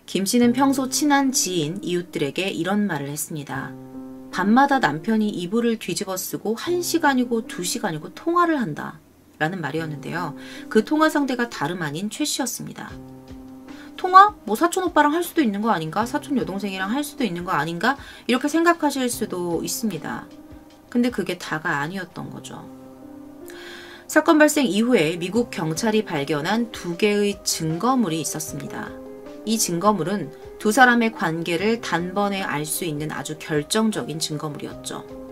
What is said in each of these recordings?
김 씨는 평소 친한 지인, 이웃들에게 이런 말을 했습니다. 밤마다 남편이 이불을 뒤집어 쓰고 1시간이고 2시간이고 통화를 한다. 라는 말이었는데요. 그 통화 상대가 다름 아닌 최 씨였습니다. 통화? 뭐 사촌 오빠랑 할 수도 있는 거 아닌가? 사촌 여동생이랑 할 수도 있는 거 아닌가? 이렇게 생각하실 수도 있습니다. 근데 그게 다가 아니었던 거죠. 사건 발생 이후에 미국 경찰이 발견한 2개의 증거물이 있었습니다. 이 증거물은 두 사람의 관계를 단번에 알 수 있는 아주 결정적인 증거물이었죠.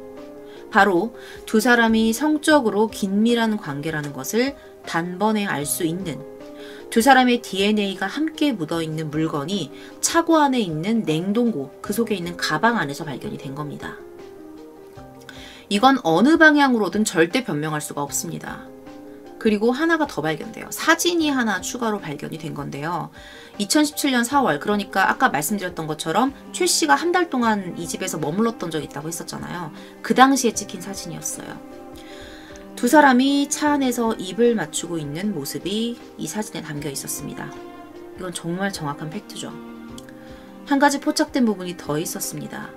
바로 두 사람이 성적으로 긴밀한 관계라는 것을 단번에 알 수 있는, 두 사람의 DNA가 함께 묻어있는 물건이 차고 안에 있는 냉동고, 그 속에 있는 가방 안에서 발견이 된 겁니다. 이건 어느 방향으로든 절대 변명할 수가 없습니다. 그리고 하나가 더 발견돼요. 사진이 하나 추가로 발견이 된 건데요. 2017년 4월, 그러니까 아까 말씀드렸던 것처럼 최 씨가 한 달 동안 이 집에서 머물렀던 적이 있다고 했었잖아요. 그 당시에 찍힌 사진이었어요. 두 사람이 차 안에서 입을 맞추고 있는 모습이 이 사진에 담겨 있었습니다. 이건 정말 정확한 팩트죠. 한 가지 포착된 부분이 더 있었습니다.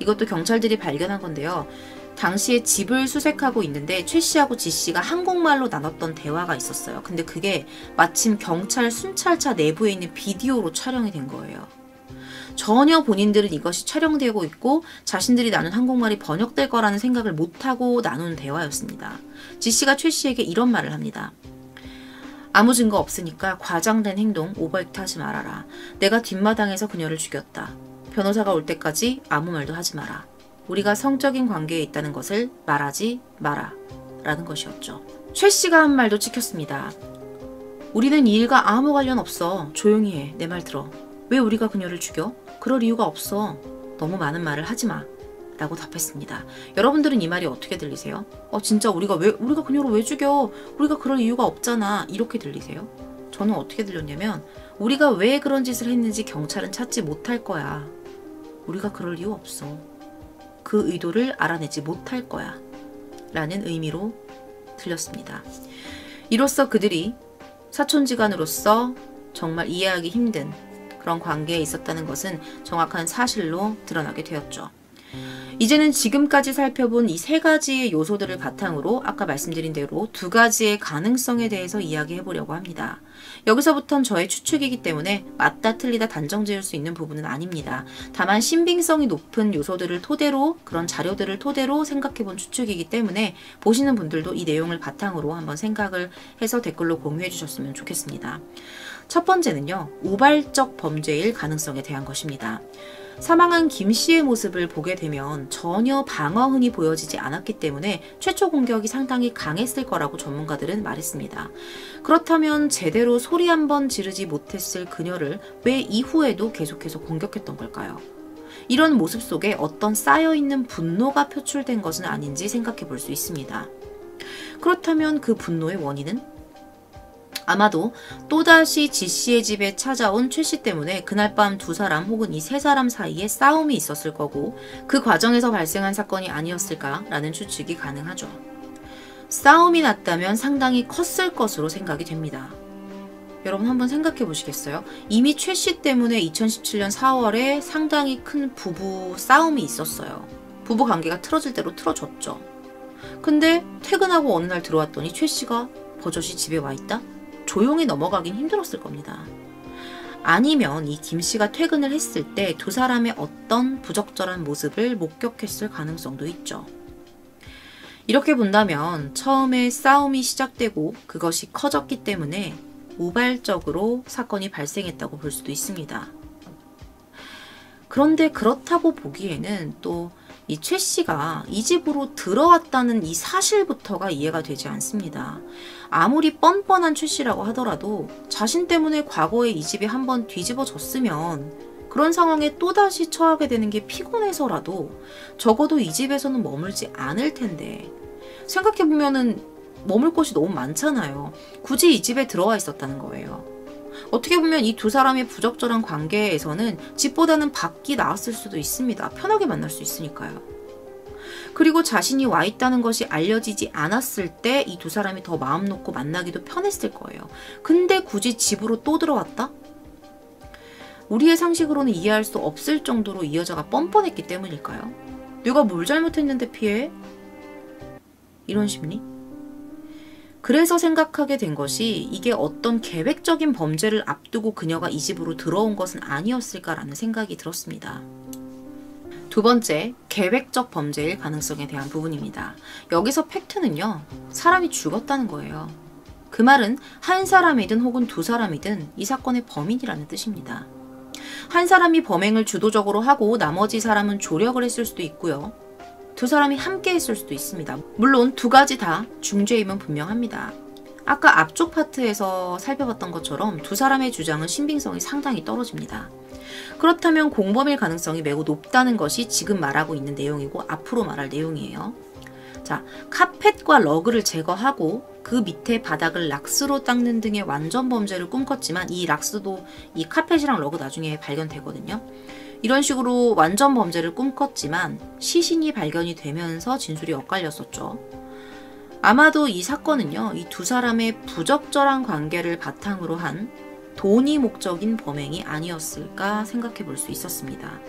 이것도 경찰들이 발견한 건데요. 당시에 집을 수색하고 있는데 최 씨하고 지 씨가 한국말로 나눴던 대화가 있었어요. 근데 그게 마침 경찰 순찰차 내부에 있는 비디오로 촬영이 된 거예요. 전혀 본인들은 이것이 촬영되고 있고 자신들이 나눈 한국말이 번역될 거라는 생각을 못하고 나눈 대화였습니다. 지 씨가 최 씨에게 이런 말을 합니다. 아무 증거 없으니까 과장된 행동, 오버액트 하지 말아라. 내가 뒷마당에서 그녀를 죽였다. 변호사가 올 때까지 아무 말도 하지 마라. 우리가 성적인 관계에 있다는 것을 말하지 마라. 라는 것이었죠. 최 씨가 한 말도 찍혔습니다. 우리는 이 일과 아무 관련 없어. 조용히 해. 내 말 들어. 왜 우리가 그녀를 죽여? 그럴 이유가 없어. 너무 많은 말을 하지 마. 라고 답했습니다. 여러분들은 이 말이 어떻게 들리세요? 진짜 우리가 그녀를 왜 죽여? 우리가 그럴 이유가 없잖아. 이렇게 들리세요? 저는 어떻게 들렸냐면 우리가 왜 그런 짓을 했는지 경찰은 찾지 못할 거야. 우리가 그럴 이유 없어. 그 의도를 알아내지 못할 거야. 라는 의미로 들렸습니다. 이로써 그들이 사촌지간으로서 정말 이해하기 힘든 그런 관계에 있었다는 것은 정확한 사실로 드러나게 되었죠. 이제는 지금까지 살펴본 이 3가지의 요소들을 바탕으로 아까 말씀드린 대로 2가지의 가능성에 대해서 이야기해 보려고 합니다. 여기서부터는 저의 추측이기 때문에 맞다 틀리다 단정 지을 수 있는 부분은 아닙니다. 다만 신빙성이 높은 요소들을 토대로, 그런 자료들을 토대로 생각해 본 추측이기 때문에 보시는 분들도 이 내용을 바탕으로 한번 생각을 해서 댓글로 공유해 주셨으면 좋겠습니다. 첫 번째는요, 우발적 범죄일 가능성에 대한 것입니다. 사망한 김 씨의 모습을 보게 되면 전혀 방어흔이 보여지지 않았기 때문에 최초 공격이 상당히 강했을 거라고 전문가들은 말했습니다. 그렇다면 제대로 소리 한번 지르지 못했을 그녀를 왜 이후에도 계속해서 공격했던 걸까요? 이런 모습 속에 어떤 쌓여있는 분노가 표출된 것은 아닌지 생각해 볼 수 있습니다. 그렇다면 그 분노의 원인은? 아마도 또다시 지 씨의 집에 찾아온 최 씨 때문에 그날 밤 2사람 혹은 이 3사람 사이에 싸움이 있었을 거고 그 과정에서 발생한 사건이 아니었을까라는 추측이 가능하죠. 싸움이 났다면 상당히 컸을 것으로 생각이 됩니다. 여러분 한번 생각해 보시겠어요? 이미 최 씨 때문에 2017년 4월에 상당히 큰 부부 싸움이 있었어요. 부부 관계가 틀어질 대로 틀어졌죠. 근데 퇴근하고 어느 날 들어왔더니 최 씨가 버젓이 집에 와 있다? 조용히 넘어가긴 힘들었을 겁니다. 아니면 이 김 씨가 퇴근을 했을 때 2사람의 어떤 부적절한 모습을 목격했을 가능성도 있죠. 이렇게 본다면 처음에 싸움이 시작되고 그것이 커졌기 때문에 우발적으로 사건이 발생했다고 볼 수도 있습니다. 그런데 그렇다고 보기에는 또 이 최 씨가 이 집으로 들어왔다는 이 사실부터가 이해가 되지 않습니다. 아무리 뻔뻔한 최 씨라고 하더라도 자신 때문에 과거에 이 집이 한번 뒤집어졌으면 그런 상황에 또다시 처하게 되는 게 피곤해서라도 적어도 이 집에서는 머물지 않을 텐데 생각해보면은 머물 곳이 너무 많잖아요. 굳이 이 집에 들어와 있었다는 거예요. 어떻게 보면 이 2사람의 부적절한 관계에서는 집보다는 밖이 나았을 수도 있습니다. 편하게 만날 수 있으니까요. 그리고 자신이 와 있다는 것이 알려지지 않았을 때 이 2사람이 더 마음 놓고 만나기도 편했을 거예요. 근데 굳이 집으로 또 들어왔다? 우리의 상식으로는 이해할 수 없을 정도로 이 여자가 뻔뻔했기 때문일까요? 내가 뭘 잘못했는데 피해? 이런 심리? 그래서 생각하게 된 것이 이게 어떤 계획적인 범죄를 앞두고 그녀가 이 집으로 들어온 것은 아니었을까라는 생각이 들었습니다. 두 번째, 계획적 범죄일 가능성에 대한 부분입니다. 여기서 팩트는요, 사람이 죽었다는 거예요. 그 말은 한 사람이든 혹은 두 사람이든 이 사건의 범인이라는 뜻입니다. 한 사람이 범행을 주도적으로 하고 나머지 사람은 조력을 했을 수도 있고요. 두 사람이 함께 했을 수도 있습니다. 물론 두 가지 다 중죄임은 분명합니다. 아까 앞쪽 파트에서 살펴봤던 것처럼 두 사람의 주장은 신빙성이 상당히 떨어집니다. 그렇다면 공범일 가능성이 매우 높다는 것이 지금 말하고 있는 내용이고 앞으로 말할 내용이에요. 자, 카펫과 러그를 제거하고 그 밑에 바닥을 락스로 닦는 등의 완전 범죄를 꿈꿨지만 이 락스도 이 카펫이랑 러그 나중에 발견되거든요. 이런 식으로 완전 범죄를 꿈꿨지만 시신이 발견이 되면서 진술이 엇갈렸었죠. 아마도 이 사건은요, 이 두 사람의 부적절한 관계를 바탕으로 한 돈이 목적인 범행이 아니었을까 생각해 볼 수 있었습니다.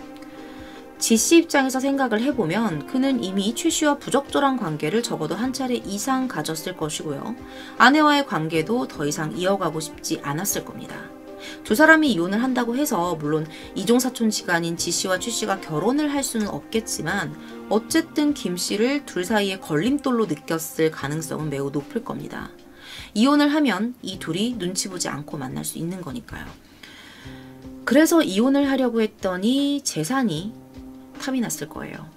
지씨 입장에서 생각을 해보면 그는 이미 최씨와 부적절한 관계를 적어도 한 차례 이상 가졌을 것이고요. 아내와의 관계도 더 이상 이어가고 싶지 않았을 겁니다. 두 사람이 이혼을 한다고 해서 물론 이종사촌지가 아닌 지씨와 최씨가 결혼을 할 수는 없겠지만 어쨌든 김씨를 둘 사이의 걸림돌로 느꼈을 가능성은 매우 높을 겁니다. 이혼을 하면 이 둘이 눈치 보지 않고 만날 수 있는 거니까요. 그래서 이혼을 하려고 했더니 재산이 탐이 났을 거예요.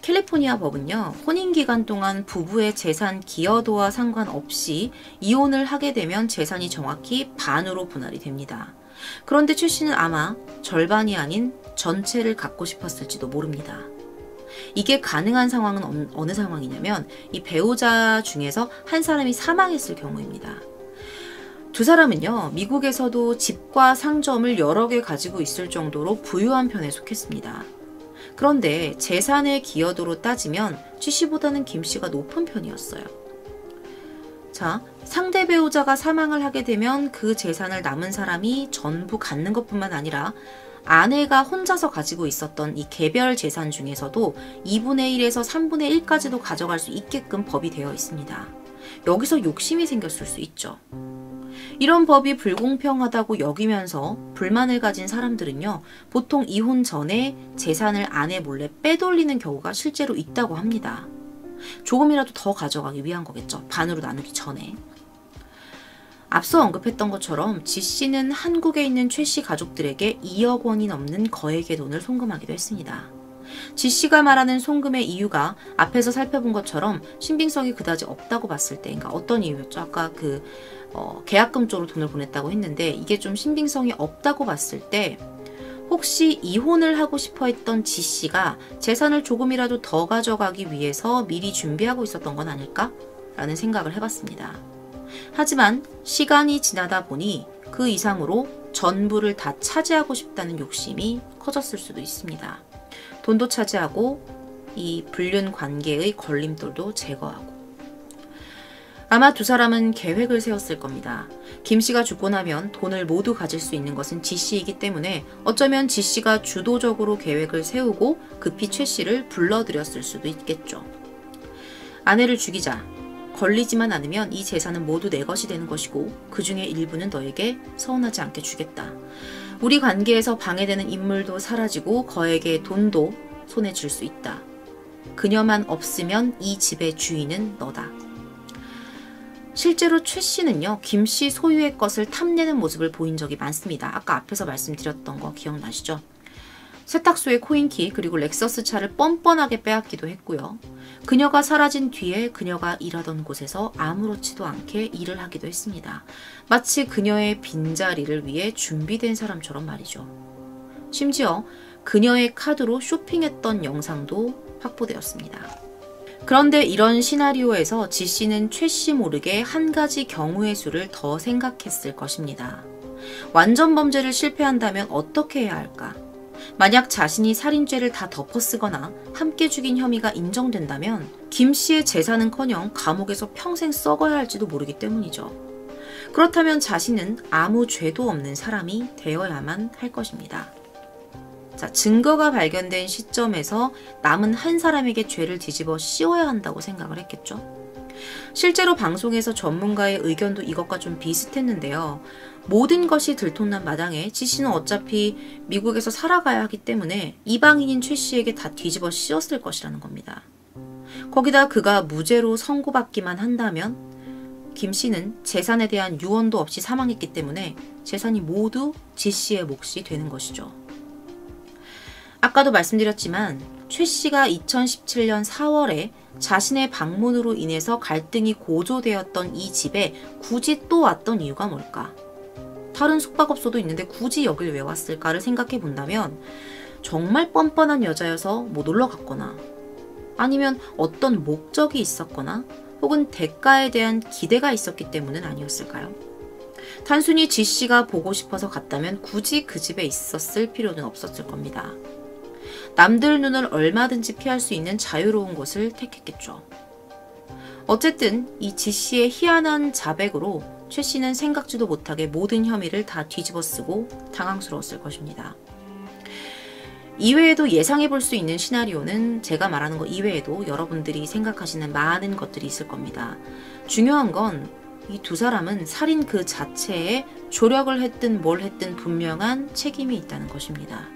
캘리포니아 법은요, 혼인기간 동안 부부의 재산 기여도와 상관없이 이혼을 하게 되면 재산이 정확히 반으로 분할이 됩니다. 그런데 최 씨는 아마 절반이 아닌 전체를 갖고 싶었을지도 모릅니다. 이게 가능한 상황은 어느 상황이냐면 이 배우자 중에서 한 사람이 사망했을 경우입니다. 두 사람은요, 미국에서도 집과 상점을 여러 개 가지고 있을 정도로 부유한 편에 속했습니다. 그런데 재산의 기여도로 따지면 최씨보다는 김씨가 높은 편이었어요. 자, 상대 배우자가 사망을 하게 되면 그 재산을 남은 사람이 전부 갖는 것뿐만 아니라 아내가 혼자서 가지고 있었던 이 개별 재산 중에서도 2분의 1에서 3분의 1까지도 가져갈 수 있게끔 법이 되어 있습니다. 여기서 욕심이 생겼을 수 있죠. 이런 법이 불공평하다고 여기면서 불만을 가진 사람들은요, 보통 이혼 전에 재산을 아내 몰래 빼돌리는 경우가 실제로 있다고 합니다. 조금이라도 더 가져가기 위한 거겠죠. 반으로 나누기 전에. 앞서 언급했던 것처럼 지씨는 한국에 있는 최씨 가족들에게 2억 원이 넘는 거액의 돈을 송금하기도 했습니다. 지씨가 말하는 송금의 이유가 앞에서 살펴본 것처럼 신빙성이 그다지 없다고 봤을 때, 그러니까 어떤 이유였죠? 아까 계약금 쪽으로 돈을 보냈다고 했는데 이게 좀 신빙성이 없다고 봤을 때 혹시 이혼을 하고 싶어 했던 지씨가 재산을 조금이라도 더 가져가기 위해서 미리 준비하고 있었던 건 아닐까? 라는 생각을 해봤습니다. 하지만 시간이 지나다 보니 그 이상으로 전부를 다 차지하고 싶다는 욕심이 커졌을 수도 있습니다. 돈도 차지하고 이 불륜 관계의 걸림돌도 제거하고. 아마 두 사람은 계획을 세웠을 겁니다. 김씨가 죽고 나면 돈을 모두 가질 수 있는 것은 지씨이기 때문에 어쩌면 지씨가 주도적으로 계획을 세우고 급히 최씨를 불러들였을 수도 있겠죠. 아내를 죽이자. 걸리지만 않으면 이 재산은 모두 내 것이 되는 것이고 그 중에 일부는 너에게 서운하지 않게 주겠다. 우리 관계에서 방해되는 인물도 사라지고 거액의 돈도 손에 쥘 수 있다. 그녀만 없으면 이 집의 주인은 너다. 실제로 최 씨는요, 김 씨 소유의 것을 탐내는 모습을 보인 적이 많습니다. 아까 앞에서 말씀드렸던 거 기억나시죠? 세탁소의 코인키 그리고 렉서스 차를 뻔뻔하게 빼앗기도 했고요. 그녀가 사라진 뒤에 그녀가 일하던 곳에서 아무렇지도 않게 일을 하기도 했습니다. 마치 그녀의 빈자리를 위해 준비된 사람처럼 말이죠. 심지어 그녀의 카드로 쇼핑했던 영상도 확보되었습니다. 그런데 이런 시나리오에서 지씨는 최 씨 모르게 한 가지 경우의 수를 더 생각했을 것입니다. 완전 범죄를 실패한다면 어떻게 해야 할까? 만약 자신이 살인죄를 다 덮어쓰거나 함께 죽인 혐의가 인정된다면 김 씨의 재산은커녕 감옥에서 평생 썩어야 할지도 모르기 때문이죠. 그렇다면 자신은 아무 죄도 없는 사람이 되어야만 할 것입니다. 자, 증거가 발견된 시점에서 남은 한 사람에게 죄를 뒤집어 씌워야 한다고 생각을 했겠죠. 실제로 방송에서 전문가의 의견도 이것과 좀 비슷했는데요. 모든 것이 들통난 마당에 지 씨는 어차피 미국에서 살아가야 하기 때문에 이방인인 최 씨에게 다 뒤집어 씌웠을 것이라는 겁니다. 거기다 그가 무죄로 선고받기만 한다면 김 씨는 재산에 대한 유언도 없이 사망했기 때문에 재산이 모두 지 씨의 몫이 되는 것이죠. 아까도 말씀드렸지만 최 씨가 2017년 4월에 자신의 방문으로 인해서 갈등이 고조되었던 이 집에 굳이 또 왔던 이유가 뭘까? 다른 숙박업소도 있는데 굳이 여길 왜 왔을까를 생각해 본다면 정말 뻔뻔한 여자여서 뭐 놀러 갔거나 아니면 어떤 목적이 있었거나 혹은 대가에 대한 기대가 있었기 때문은 아니었을까요? 단순히 지 씨가 보고 싶어서 갔다면 굳이 그 집에 있었을 필요는 없었을 겁니다. 남들 눈을 얼마든지 피할 수 있는 자유로운 곳을 택했겠죠. 어쨌든 이 지 씨의 희한한 자백으로 최 씨는 생각지도 못하게 모든 혐의를 다 뒤집어 쓰고 당황스러웠을 것입니다. 이외에도 예상해 볼 수 있는 시나리오는 제가 말하는 것 이외에도 여러분들이 생각하시는 많은 것들이 있을 겁니다. 중요한 건 이 두 사람은 살인 그 자체에 조력을 했든 뭘 했든 분명한 책임이 있다는 것입니다.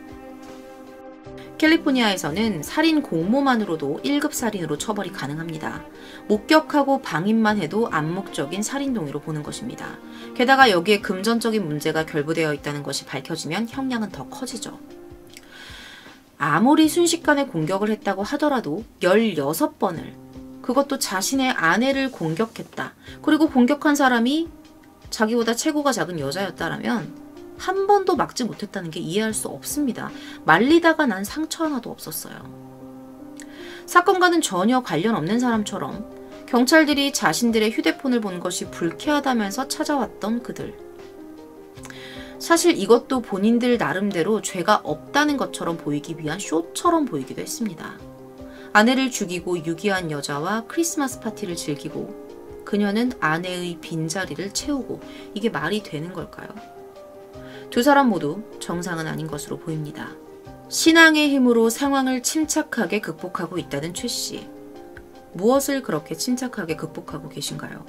캘리포니아에서는 살인 공모만으로도 1급 살인으로 처벌이 가능합니다. 목격하고 방임만 해도 암묵적인 살인 동의로 보는 것입니다. 게다가 여기에 금전적인 문제가 결부되어 있다는 것이 밝혀지면 형량은 더 커지죠. 아무리 순식간에 공격을 했다고 하더라도 16번을, 그것도 자신의 아내를 공격했다. 그리고 공격한 사람이 자기보다 체구가 작은 여자였다라면 한 번도 막지 못했다는 게 이해할 수 없습니다. 말리다가 난 상처 하나도 없었어요. 사건과는 전혀 관련 없는 사람처럼 경찰들이 자신들의 휴대폰을 본 것이 불쾌하다면서 찾아왔던 그들. 사실 이것도 본인들 나름대로 죄가 없다는 것처럼 보이기 위한 쇼처럼 보이기도 했습니다. 아내를 죽이고 유기한 여자와 크리스마스 파티를 즐기고 그녀는 아내의 빈자리를 채우고 이게 말이 되는 걸까요? 두 사람 모두 정상은 아닌 것으로 보입니다. 신앙의 힘으로 상황을 침착하게 극복하고 있다는 최 씨. 무엇을 그렇게 침착하게 극복하고 계신가요?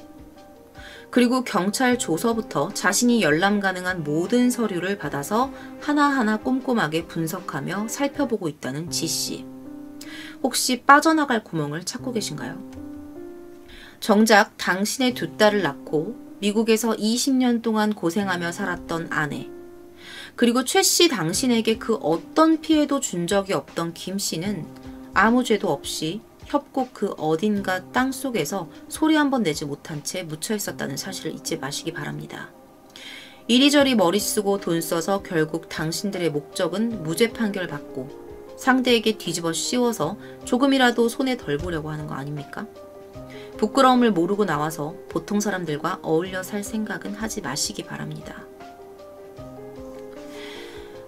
그리고 경찰 조서부터 자신이 열람 가능한 모든 서류를 받아서 하나하나 꼼꼼하게 분석하며 살펴보고 있다는 지 씨. 혹시 빠져나갈 구멍을 찾고 계신가요? 정작 당신의 두 딸을 낳고 미국에서 20년 동안 고생하며 살았던 아내, 그리고 최 씨 당신에게 그 어떤 피해도 준 적이 없던 김 씨는 아무 죄도 없이 협곡 그 어딘가 땅속에서 소리 한 번 내지 못한 채 묻혀 있었다는 사실을 잊지 마시기 바랍니다. 이리저리 머리 쓰고 돈 써서 결국 당신들의 목적은 무죄 판결 받고 상대에게 뒤집어 씌워서 조금이라도 손에 덜 보려고 하는 거 아닙니까? 부끄러움을 모르고 나와서 보통 사람들과 어울려 살 생각은 하지 마시기 바랍니다.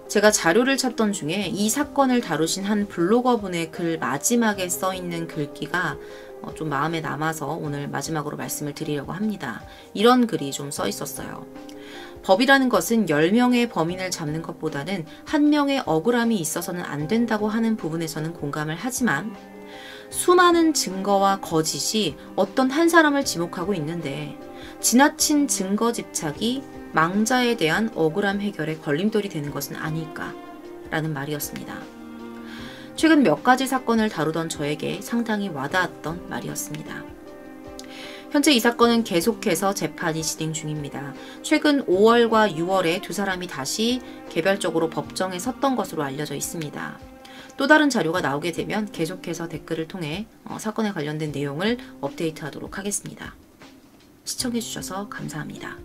제가 자료를 찾던 중에 이 사건을 다루신 한 블로거분의 글 마지막에 써있는 글귀가 좀 마음에 남아서 오늘 마지막으로 말씀을 드리려고 합니다. 이런 글이 좀 써있었어요. 법이라는 것은 10명의 범인을 잡는 것보다는 한 명의 억울함이 있어서는 안 된다고 하는 부분에서는 공감을 하지만 수많은 증거와 거짓이 어떤 한 사람을 지목하고 있는데 지나친 증거 집착이 망자에 대한 억울함 해결에 걸림돌이 되는 것은 아닐까 라는 말이었습니다. 최근 몇 가지 사건을 다루던 저에게 상당히 와닿았던 말이었습니다. 현재 이 사건은 계속해서 재판이 진행 중입니다. 최근 5월과 6월에 두 사람이 다시 개별적으로 법정에 섰던 것으로 알려져 있습니다. 또 다른 자료가 나오게 되면 계속해서 댓글을 통해 사건에 관련된 내용을 업데이트하도록 하겠습니다. 시청해주셔서 감사합니다.